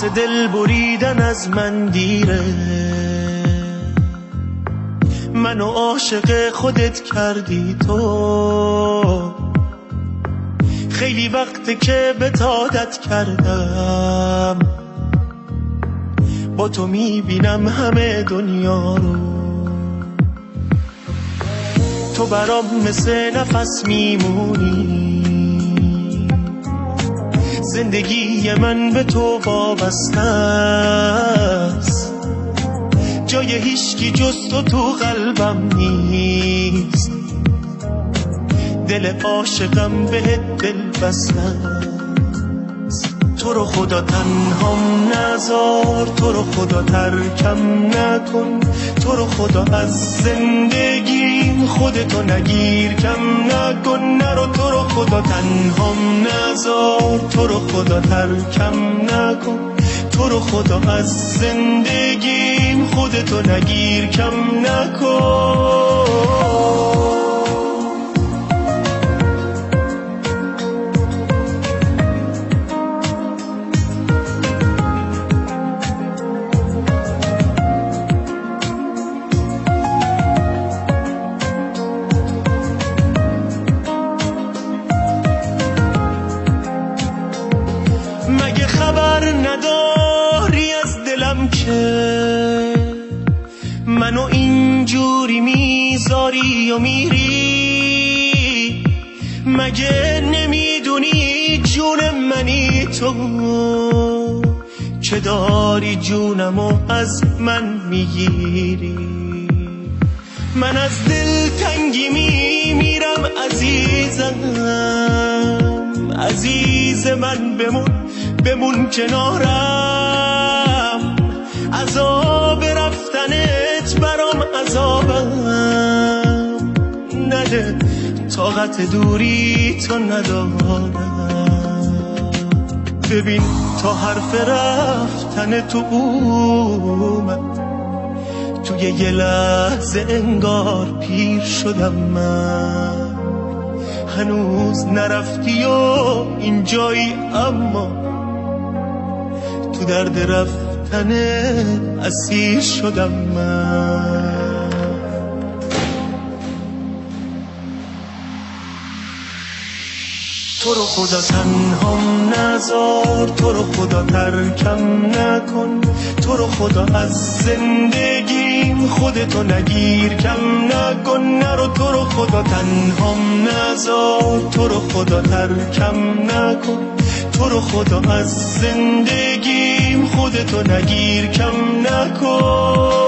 باعث دل بریدن از من دیره. منو عاشق خودت کردی تو، خیلی وقته که بهت عادت کردم. با تو میبینم همه دنیا رو، تو برام مثل نفس میمونی. زندگی من به تو وابسته است، جای هیچکی جز تو قلبم نیست. دل عاشقم بهت دل بسته است. تو رو خدا تنهام نذار، تو رو خدا ترکم نکن، تو رو خدا از زندگیم خودتو نگیر کم نکن. نرو تو رو خدا تنهام نذار، تو رو خدا ترکم نکن، تو رو خدا از زندگیم خودتو نگیر کم نکن. مگه خبر نداری از دلم که منو اینجوری میذاری و میری؟ مگه نمیدونی جون منی تو که داری جونمو از من میگیری؟ من از دل تنگی میمیرم عزیزم، عزیز من بمون کنارم. عذاب رفتنت برام عذابم نده، طاقت دوری تو ندارم. ببین تا حرف رفتن تو اومد، توی یه لحظه انگار پیر شدم من. هنوز نرفتی و اینجایی، اما تو درد رفتن اسیر شدم من. تو رو خدا تنهام نذار، تو رو خدا ترکم نکن، تو رو خدا از زندگیم خودتو نگیر کم نکن. نرو تو رو خدا تنهام نذار، تو رو خدا ترکم نکن، تو رو خدا از زندگیم خودتو نگیر کم نکن.